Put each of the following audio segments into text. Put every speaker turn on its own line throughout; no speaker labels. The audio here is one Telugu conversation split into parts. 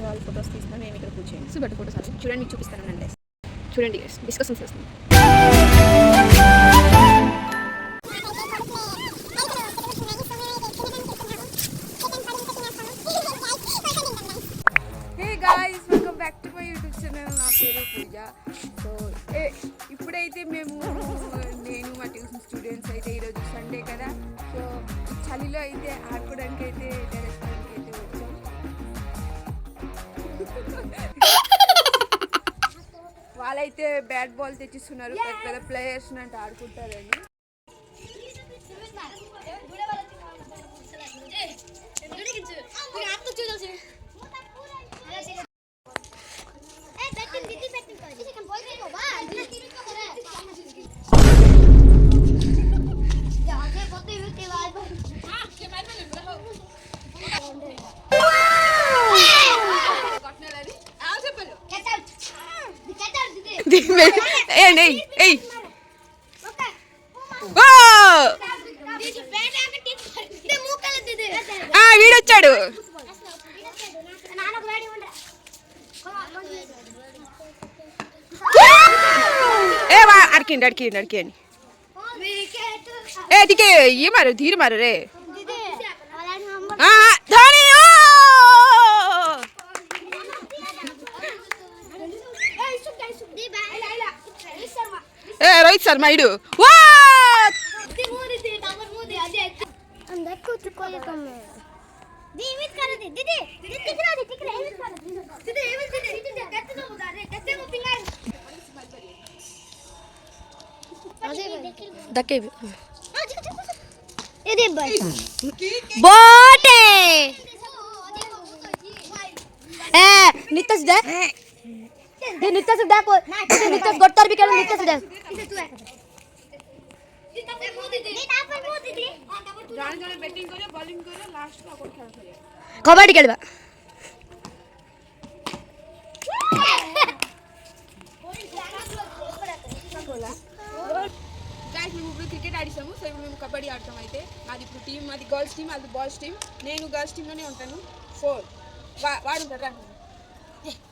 వాళ్ళు ఫొటోస్ తీస్తున్నాం, మేము ఇక్కడ కూర్చోండి. సో బట్ ఫొటోస్ చూడండి, మీకు చూపిస్తాను అండి. చూడండి డిస్కషన్ చేస్తాం. Welcome back to my YouTube channel. నా పేరు పూజ. సో ఇప్పుడైతే నేను మా ట్యూషన్ స్టూడెంట్స్ అయితే ఈరోజు సండే కదా, సో చలిలో అయితే ఆడుకోవడానికి అయితే రెస్టారెంట్కి అయితే వచ్చాం. వాళ్ళైతే బ్యాట్ బాల్ తెచ్చిస్తున్నారు, పెద్ద పెద్ద ప్లేయర్స్ అంటే ఆడుకుంటారని. వీడొచ్చాడు. అడికండి దికే ఏ మారు ధీరు మారు రే ధోని. రోహిత్ శర్మ ఇడు. कबड्डी खेलवा క్రికెట్ ఆడిస్తాము. సో ఇప్పుడు మేము కబడ్డీ ఆడతాం. అయితే మాది ఇప్పుడు టీం, మాది గర్ల్స్ టీం, అది బాయ్స్ టీం. నేను గర్ల్స్ టీంలోనే ఉంటాను. 4 వాడు ఉంటాడు రా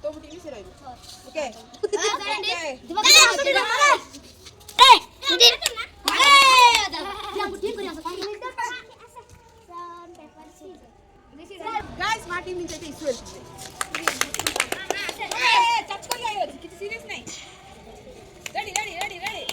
తోపు టీం సరే. ఓకే गाइस మా టీం నుంచి అయితే ఇష్యూ వెళ్తుంది. సీరియస్ నై ready ready ready ready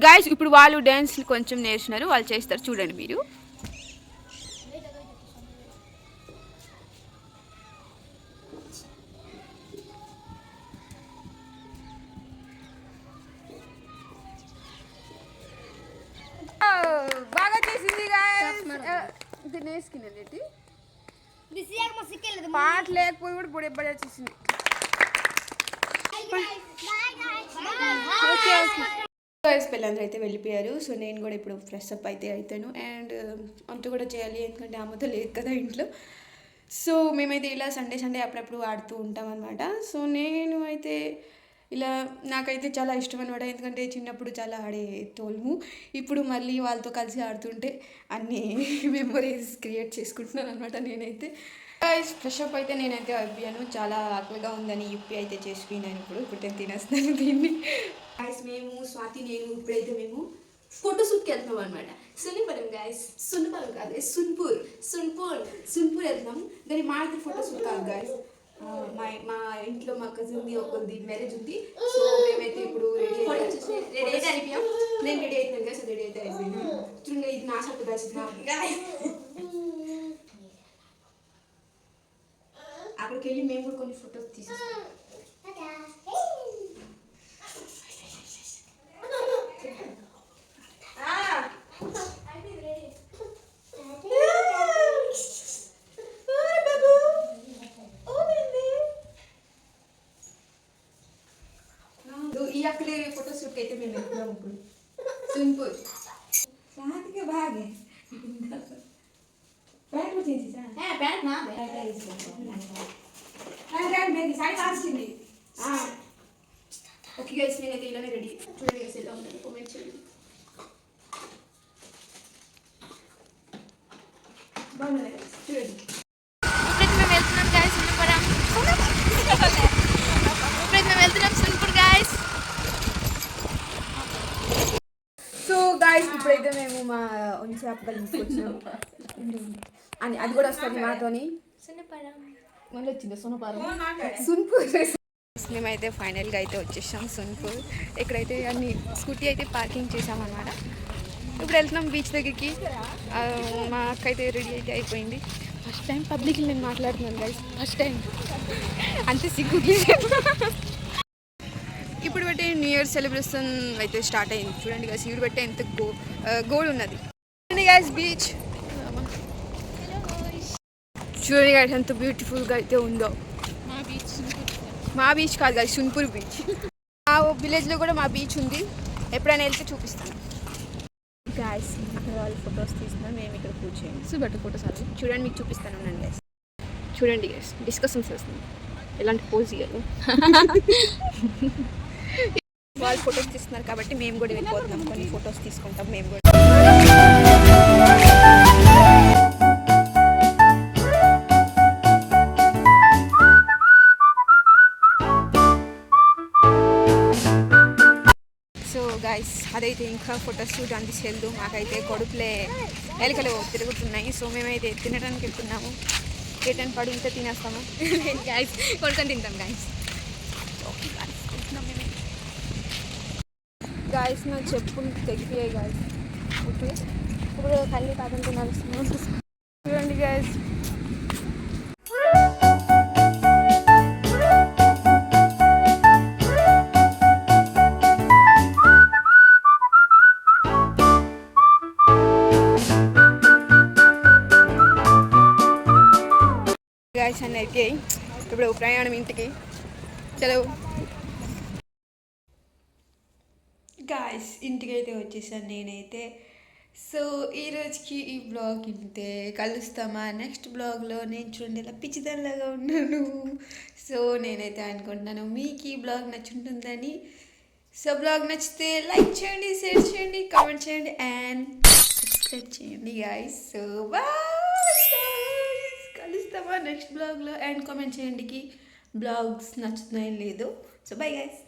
guys ఇప్పుడు వాళ్ళు డ్యాన్స్ కొంచెం నేర్చున్నారు, వాళ్ళు చేస్తారు చూడండి మీరు. బాగా చేసింది ఇది నేర్చుకునేది పాట లేకపోయి కూడా పొడి ఎప్పుడు వచ్చేసింది. పిల్లలందరూ అయితే వెళ్ళిపోయారు. సో నేను కూడా ఇప్పుడు ఫ్రెష్ అప్ అయితే అవుతాను. అండ్ అంత కూడా చేయాలి, ఎందుకంటే అమ్మతో లేదు కదా ఇంట్లో. సో మేమైతే ఇలా సండే అప్పుడప్పుడు ఆడుతూ ఉంటాం అనమాట. సో నేను అయితే ఇలా నాకైతే చాలా ఇష్టం అనమాట. ఎందుకంటే చిన్నప్పుడు చాలా ఆడేటోళ్ళము. ఇప్పుడు మళ్ళీ వాళ్ళతో కలిసి ఆడుతుంటే అన్ని మెమొరీస్ క్రియేట్ చేసుకుంటున్నాను అనమాట నేనైతే. ఫ్రెష్ అప్ అయితే నేనైతే అయిపోయాను. చాలా ఆకలిగా ఉందని యుప్పి అయితే చేసుకున్నాను. ఇప్పుడు నేను తినేస్తాను దీన్ని. గాయస్ మేము స్వాతి నేను ఇప్పుడైతే మేము ఫోటోషూట్కి వెళ్తున్నాం అనమాట. సున్నిపురం గాయస్, సున్నపురం కాదు సున్పూర్ వెళ్తున్నాం. దాని మాడితే ఫోటోషూట్ కాదు గాయస్. మా ఇంట్లో మా కజిన్ది ఒకరిది మ్యారేజ్ ఉంది. సో మేమైతే ఇప్పుడు రెడీ అయిపోయాం. నేను రెడీ అవుతున్నాను గాయస్. రెడీ అయితే అయిపోయాను. చూడండి ఇది నా షర్ట్ గాయస్. అక్కడికి వెళ్ళి మేము కూడా కొన్ని ఫొటోస్ తీసేస్తాం. ఈ అక్కడే ఫోటోషూట్ అయితే మేము వెళ్తున్నాం ఇప్పుడు సున్పూర్. शादी भाग है पैंट को चेंज है पैंट ना पैंट मेरी साड़ी कास्टिंग हां ओके गाइस నేనైతే ఇలానే రెడీ చూడండి గాయ్స్ ఎలా ఉందో కామెంట్ చేయండి. బాగుంది గాయ్స్ చూడండి. ఇప్పుడైతే మేము వెళ్తున్నాం గాయ్స్ సున్పురం. ఇప్పుడైతే మేము వెళ్తున్నాం సున్పూర్ గాయ్స్. సో గాయ్స్ ఇప్పుడైతే మేము మా ఒంచి అప్పగల్ ఇంటికొచ్చాం అని అది కూడా వస్తుంది మాతోని. మళ్ళీ వచ్చింది సున్పూర్. మేమైతే ఫైనల్గా అయితే వచ్చేసాం సున్పూర్. ఇక్కడైతే అన్ని స్కూటీ అయితే పార్కింగ్ చేసామన్నమాట. ఇప్పుడు వెళ్తున్నాం బీచ్ దగ్గరికి. మా అక్క అయితే రెడీ అయితే అయిపోయింది. ఫస్ట్ టైం పబ్లిక్లో నేను మాట్లాడుతున్నాను గైస్. ఫస్ట్ టైం అంతే సిగ్గు. ఇప్పుడు బట్టి న్యూ ఇయర్ సెలబ్రేషన్ అయితే స్టార్ట్ అయింది. చూడండి గైస్ ఇప్పుడు బట్టి ఎంత గోల్డ్ ఉన్నది. చూడండి గైస్ బీచ్. చూడండి గైస్ ఎంత బ్యూటిఫుల్గా అయితే ఉందో. మా బీచ్ కాదు కదా సున్పూర్ బీచ్. మా విలేజ్లో కూడా మా బీచ్ ఉంది. ఎప్పుడైనా వెళ్తే చూపిస్తాను. గాయస్ అక్కడ వాళ్ళు ఫొటోస్ తీస్తున్నాం. మేము ఇక్కడ కూర్చోండి సుబట్టు ఫొటోస్ అది చూడండి మీకు చూపిస్తాను అండి గైస్. చూడండి గైస్ డిస్కషన్స్ చేస్తున్నాం ఎలాంటి పోజ్ ఇవ్వాలి. వాళ్ళు ఫొటోస్ తీస్తున్నారు కాబట్టి మేము కూడా వెళ్ళిపోతున్నాం. కొన్ని ఫొటోస్ తీసుకుంటాం మేము కూడా. సో గాయస్ అదైతే ఇంకా ఫోటోషూట్ అందించేద్దు. మాకైతే కొడుకులే ఎలుకలు తిరుగుతున్నాయి. సో మేమైతే తినడానికి వెళ్తున్నాము. రిటర్న్ పడి ఉంటే తినేస్తాము గాయస్. కొడుకొని తింటాం గాయస్. ఓకే గాయస్ వెళ్తున్నాం మేమే. గాయస్ నా చెప్పులు తెగిపోయాయి గాయస్. ఓకే ఇప్పుడు కళ్ళీ కాదంటే నడుస్తున్నాం. చూడండి గాయస్. గాయస్ అన్నీ అయితే ఇప్పుడు ప్రయాణం ఇంటికి. చలో గాయస్ ఇంటికి అయితే వచ్చేసాను నేనైతే. సో ఈరోజుకి ఈ బ్లాగ్ ఇంతే. కలుస్తామా నెక్స్ట్ బ్లాగ్లో. నేను చూడండి ఇలా పిచ్చిదానిలాగా ఉన్నాను. సో నేనైతే అనుకుంటున్నాను మీకు ఈ బ్లాగ్ నచ్చుంటుందని. సో బ్లాగ్ నచ్చితే లైక్ చేయండి, షేర్ చేయండి, కామెంట్ చేయండి అండ్ సబ్స్క్రైబ్ చేయండి గాయస్. So bye guys. కలుస్తామా నెక్స్ట్ బ్లాగ్లో అండ్ కామెంట్ చేయండి బ్లాగ్స్ నచ్చుతున్నాయో లేదో. So bye guys.